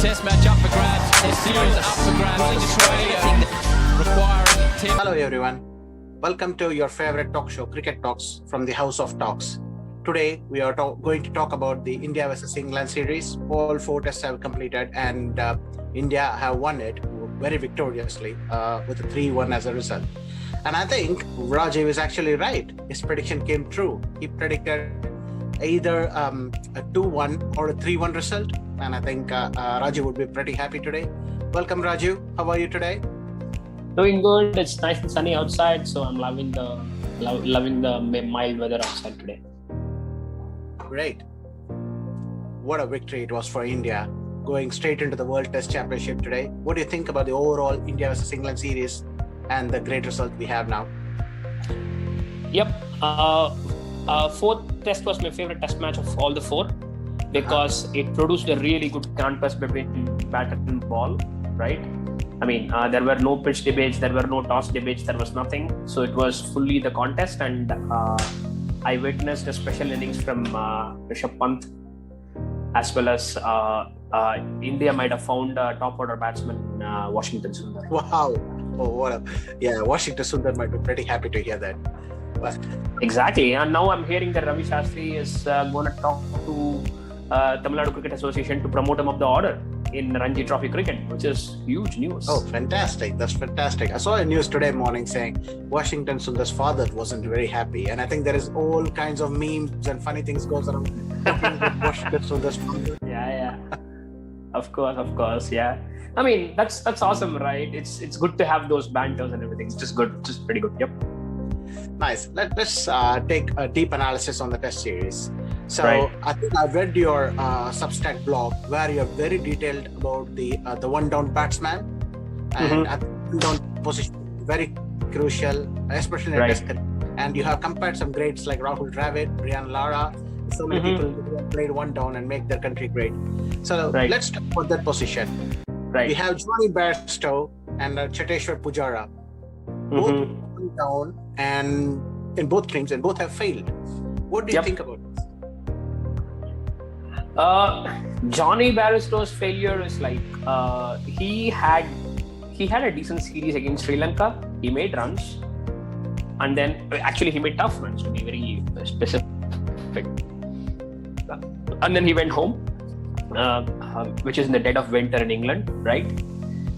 test match up for grabs. This series up for grabs. Australia requiring. Hello everyone. Welcome to your favorite talk show, Cricket Talks, from the House of Talks. Today we are going to talk about the India versus England series. All 4 tests have completed and India have won it very victoriously with a 3-1 as a result. And I think Rajiv is actually right. His prediction came true. He predicted either a 2-1 or a 3-1 result. And I think Rajiv would be pretty happy today. Welcome, Rajiv. How are you today? Doing good. It's nice and sunny outside, so I'm loving the mild weather outside today. Great. What a victory it was for India, going straight into the World Test Championship today. What do you think about the overall India versus England series and the great result we have now? Yep. Fourth test was my favorite test match of all the 4 because it produced a really good contest between bat and ball, right? I mean, there were no pitch debates, there were no toss debates, there was nothing. So it was fully the contest, and I witnessed a special innings from Rishabh Pant, as well as India might have found top order batsman Washington Sundar. Wow. Oh, Washington Sundar might be pretty happy to hear that. But... Exactly. And now I'm hearing that Ravi Shastri is going to talk to Tamil Nadu Cricket Association to promote him up the order in Ranji Trophy cricket, which is huge news. Oh, fantastic. That's fantastic. I saw a news today morning saying Washington Sundar's father wasn't very happy. And I think there is all kinds of memes and funny things goes around with Washington Sundar's father. Yeah. Of course, yeah. I mean, that's awesome, right? It's good to have those banters and everything. It's just good, just pretty good. Yep. Nice. Let's take a deep analysis on the test series. So right. I think I read your Substack blog where you're very detailed about the one down batsman, and I think one down position very crucial, especially in a test. And you have compared some greats like Rahul Dravid, Brian Lara, so many people who have played one down and make their country great. So let's talk about that position. Right. We have Jonny Bairstow and Cheteshwar Pujara, both one down, and in both teams, and both have failed. What do you think about this? Jonny Bairstow's failure is like he had a decent series against Sri Lanka. He made runs, and then actually he made tough runs, to be very specific. And then he went home, which is in the dead of winter in England, right?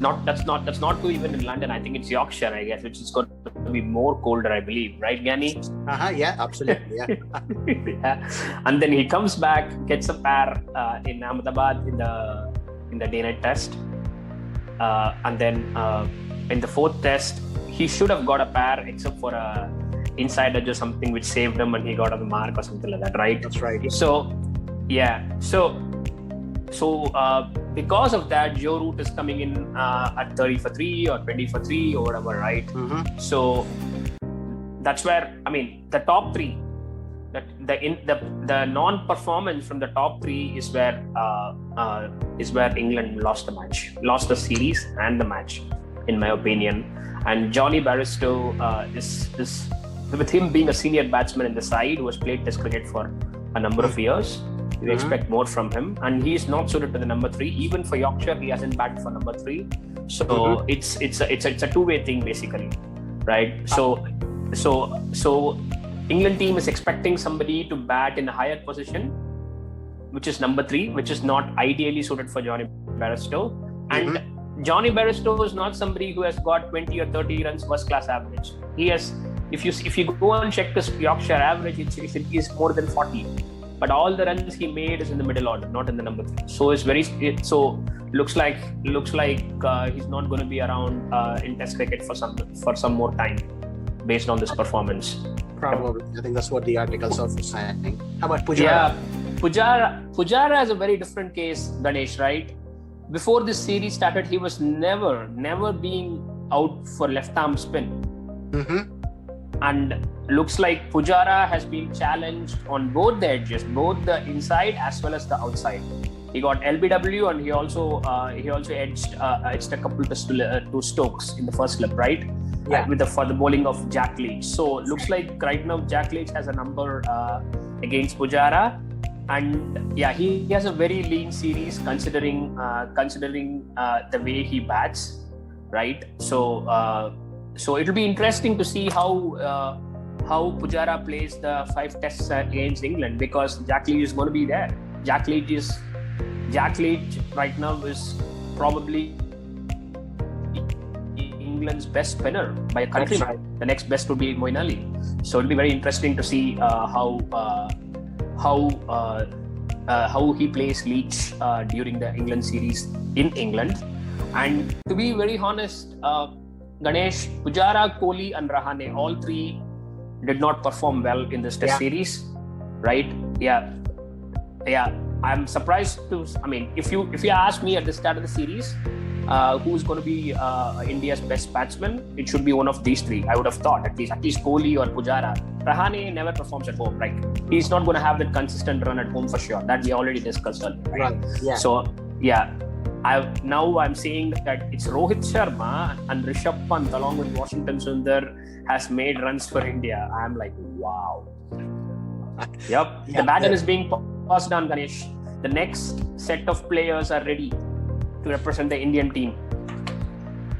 That's not too even in London. I think it's Yorkshire, I guess, which is going to be more colder, I believe, right, Gani? Yeah, absolutely. Yeah. Yeah. And then he comes back, gets a pair in Ahmedabad in the day-night test, and then in the 4th test he should have got a pair except for a inside edge or something which saved him, and he got on the mark or something like that, right? That's right. Yeah. So because of that, Joe Root is coming in at 30 for 3 or 20 for 3 or whatever, right? So that's where, I mean, the top 3, the non-performance from the top 3 is where England lost the series and the match, in my opinion. And Jonny Bairstow is with him being a senior batsman in the side who has played Test cricket for a number of years. You expect more from him, and he is not suited to the number 3. Even for Yorkshire, he hasn't batted for number 3. So it's a two-way thing basically, right? So England team is expecting somebody to bat in a higher position, which is number 3, which is not ideally suited for Jonny Bairstow. And Jonny Bairstow is not somebody who has got 20 or 30 runs first-class average. He has, if you go and check his Yorkshire average, it is more than 40. But all the runs he made is in the middle order, not in the number 3. So looks like he's not going to be around in Test cricket for some more time, based on this performance. Probably, I think that's what the articles are saying. How about Pujara? Yeah, Pujara is a very different case, Ganesh. Right? Before this series started, he was never being out for left arm spin. And looks like Pujara has been challenged on both the edges, both the inside as well as the outside. He got LBW, and he also edged a couple to Stokes in the first slip, right? Yeah. For the bowling of Jack Leach. So looks like right now Jack Leach has a number against Pujara. and yeah, he has a very lean series considering the way he bats, right? So it'll be interesting to see how Pujara plays the 5 tests against England, because Jack Leach is going to be there. Jack Leach right now is probably England's best spinner by a country. Right. The next best would be Moeen Ali. So it'll be very interesting to see how he plays Leach during the England series in England. And to be very honest, Ganesh, Pujara, Kohli and Rahane, all 3 did not perform well in this test series, right? Yeah. I'm surprised if you ask me at the start of the series, who's going to be India's best batsman, it should be one of these 3. I would have thought at least Kohli or Pujara. Rahane never performs at home, right? He's not going to have that consistent run at home for sure. That we already discussed earlier, right? Yeah. So yeah, I'm saying that it's Rohit Sharma and Rishabh Pant along with Washington Sundar has made runs for India. I'm like, wow. Yep. The baton is being passed down, Ganesh. The next set of players are ready to represent the Indian team.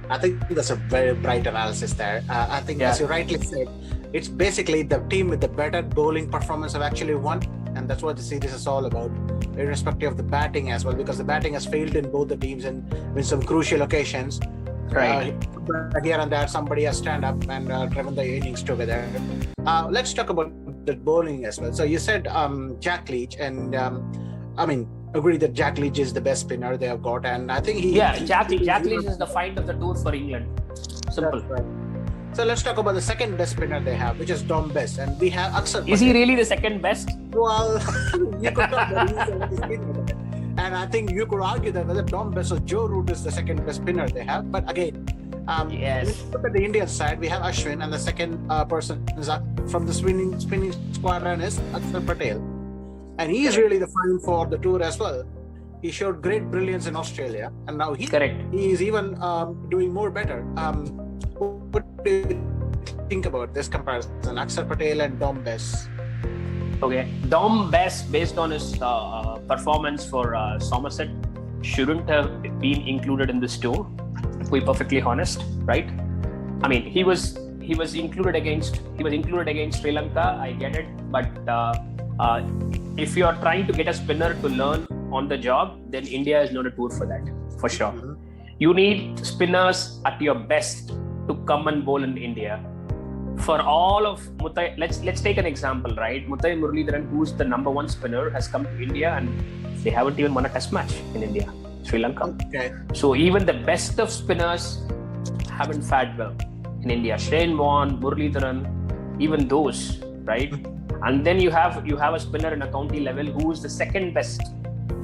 I think that's a very bright analysis there. I think, as you rightly said, it's basically the team with the better bowling performance have actually won, and that's what the series is all about, irrespective of the batting as well, because the batting has failed in both the teams and in some crucial occasions. Right. Here and there, somebody has stand up and driven the innings together. Let's talk about the bowling as well. So you said Jack Leach, and agree that Jack Leach is the best spinner they have got, and I think Jack Leach is the find of the tour for England. Simple. Right. So let's talk about the second best spinner they have, which is Dom Bess, and we have Akshar Patel. Is he really the second best? Well, you could talk about and I think you could argue that whether Dom Bess or Joe Root is the second best spinner they have. But again, let's look at the Indian side. We have Ashwin, and the second person is from the spinning squadron is Akshar Patel. And he is really the find for the tour as well. He showed great brilliance in Australia, and now he is even doing more better. What do you think about this comparison, Akshar Patel and Dom Bess? Okay, Dom Bess, based on his performance for Somerset, shouldn't have been included in this tour. To be perfectly honest, right? I mean, he was included against Sri Lanka. I get it, but if you are trying to get a spinner to learn on the job, then India is not a tour for that, for sure. Mm-hmm. You need spinners at your best to come and bowl in India. For all of Muttai, let's take an example, right? Muttai Muralidharan, who's the number 1 spinner, has come to India and they haven't even won a test match in India, Sri Lanka. Okay. So even the best of spinners haven't fared well in India. Shane Warne, Muralidharan, even those, right? And then you have a spinner in a county level who is the second best,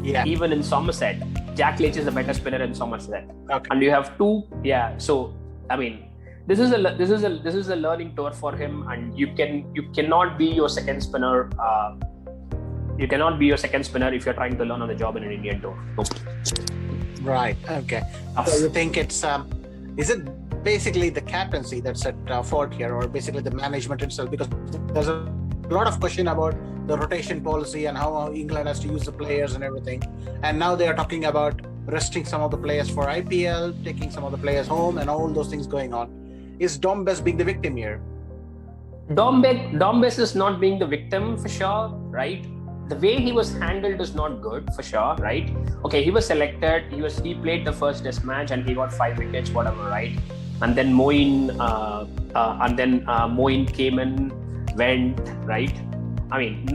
even in Somerset. Jack Leach is a better spinner in Somerset, and you have 2. So I mean, this is a learning tour for him, and you cannot be your second spinner. You cannot be your second spinner if you're trying to learn on the job in an Indian tour. Nope. Right. Okay. So you think it's is it basically the captaincy that's at fault here, or basically the management itself? Because there's a lot of question about the rotation policy and how England has to use the players and everything. And now they are talking about resting some of the players for IPL, taking some of the players home, and all those things going on. Is Dom Bess being the victim here? Dom Bess is not being the victim for sure, right? The way he was handled is not good for sure, right? Okay, he was selected. He played the first test match and he got 5 wickets, whatever, right? And then Moeen came in, went, right? I mean,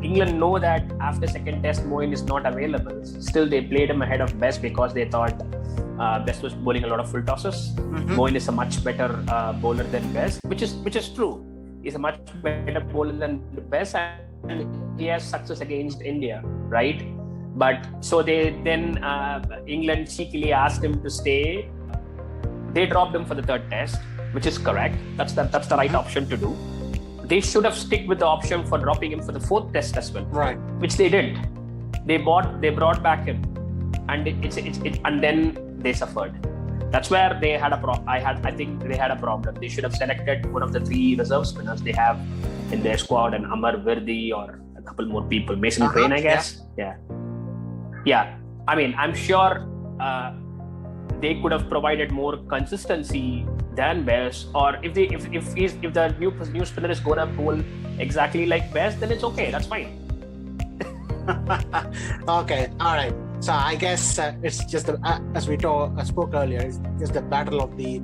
England know that after second test, Moeen is not available. Still, they played him ahead of Bess because they thought Bess was bowling a lot of full tosses. Mm-hmm. Moeen is a much better bowler than Bess, which is true. He's a much better bowler than Bess, and he has success against India, right? But so England cheekily asked him to stay. They dropped him for the third test, which is correct. That's the right option to do. They should have stick with the option for dropping him for the fourth test as well, right? Which they did. They brought back him, and and then they suffered. That's where they had a problem. I think they had a problem. They should have selected one of the 3 reserve spinners they have in their squad, and Amar Virdi or couple more people. Mason Crane, I guess. Yeah. I mean, I'm sure they could have provided more consistency than Bess, or if the new spinner is going to bowl exactly like Bess, then it's okay. That's fine. Okay, all right. So I guess it's just as we spoke earlier, it's just the battle of the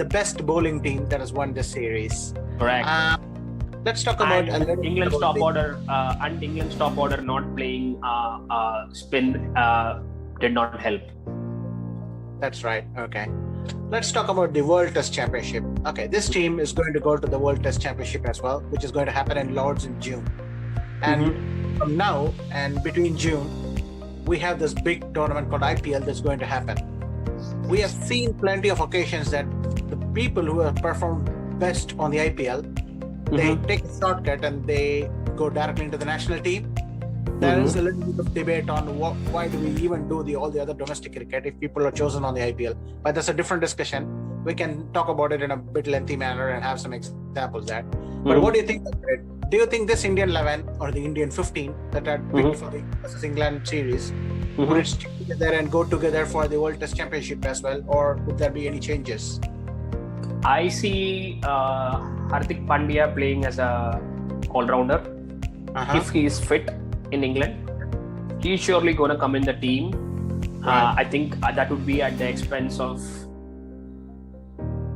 best bowling team that has won this series. Correct. Let's talk about England's top order and England's top order not playing spin did not help. That's right. Okay. Let's talk about the World Test Championship. Okay, this team is going to go to the World Test Championship as well, which is going to happen in Lords in June. And from now and between June, we have this big tournament called IPL that's going to happen. We have seen plenty of occasions that the people who have performed best on the IPL, they take a shortcut and they go directly into the national team. There is a little bit of debate on why do we even do all the other domestic cricket if people are chosen on the IPL. But that's a different discussion. We can talk about it in a bit lengthy manner and have some examples there. But what do you think of it? Do you think this Indian 11 or the Indian 15 that are picked for the versus England series would it stick together and go together for the World Test Championship as well, or would there be any changes? I see Hardik Pandya playing as a all-rounder. If he is fit in England, he's surely going to come in the team. I think that would be at the expense of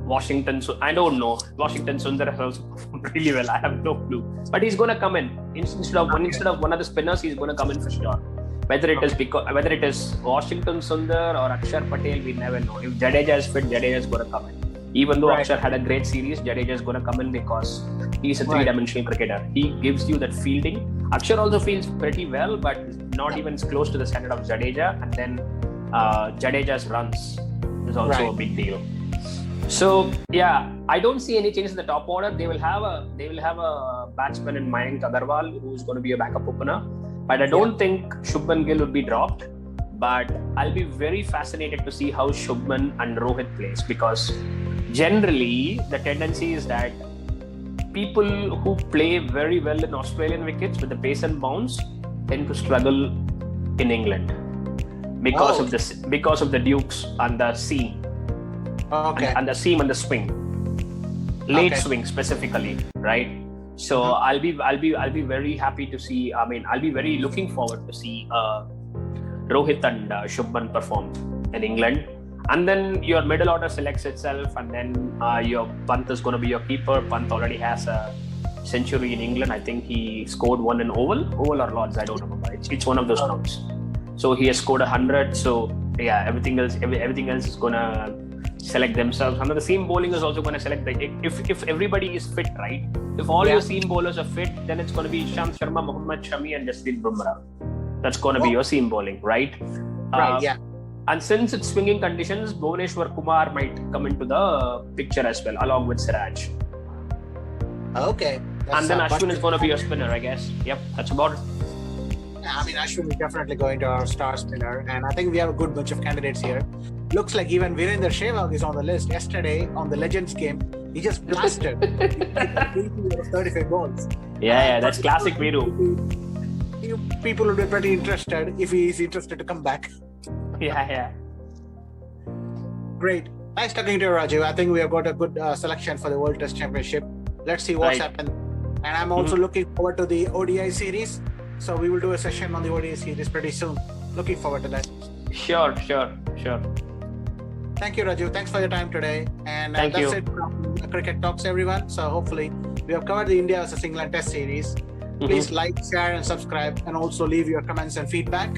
Washington. So I don't know. Washington Sundar has also performed really well. I have no clue. But he's going to come in instead of one of the spinners. He's going to come in for sure. Whether it is Washington Sundar or Akshar Patel, we never know. If Jadeja is fit, Jadeja is going to come in. Even though Akshar had a great series, Jadeja is going to come in because he's a three-dimensional cricketer. He gives you that fielding. Akshar also feels pretty well, but not even close to the standard of Jadeja. And then Jadeja's runs is also a big deal. So yeah, I don't see any changes in the top order. They will have a batsman in Mayank Agarwal who's going to be a backup opener. But I don't think Shubman Gill would be dropped. But I'll be very fascinated to see how Shubman and Rohit plays, because generally the tendency is that people who play very well in Australian wickets with the pace and bounce tend to struggle in England because of the dukes and the seam. And the seam and the swing, late swing specifically, right? So I'll be very happy to see. I mean, I'll be very looking forward to see Rohit and Shubman perform in England. And then your middle order selects itself, and then your Pant is going to be your keeper. Pant already has a century in England. I think he scored one in Oval or Lords. I don't remember. It's one of those grounds. So he has scored 100. So yeah, everything else is going to select themselves. And the seam bowling is also going to select if everybody is fit, right? If all your seam bowlers are fit, then it's going to be Ishant Sharma, Mohammad Shami, and Jasprit Bumrah. That's going to be your seam bowling, right? And since it's swinging conditions, Bhuvneshwar Kumar might come into the picture as well, along with Siraj. Okay. And then Ashwin is going to be your spinner, I guess. Yep, that's about it. I mean, Ashwin is definitely going to our star spinner, and I think we have a good bunch of candidates here. Looks like even Virender Sehwag is on the list. Yesterday on the Legends game, he just blasted 35 balls. Yeah, that's classic Viru. People will be pretty interested if he is interested to come back. Yeah. Great. Nice talking to you, Raju. I think we have got a good selection for the World Test Championship. Let's see what's happened. And I'm also looking forward to the ODI series. So we will do a session on the ODI series pretty soon. Looking forward to that. Sure. Thank you, Raju. Thanks for your time today. And that's it from Cricket Talks, everyone. So hopefully we have covered the India vs England Test series. Please like, share, and subscribe, and also leave your comments and feedback.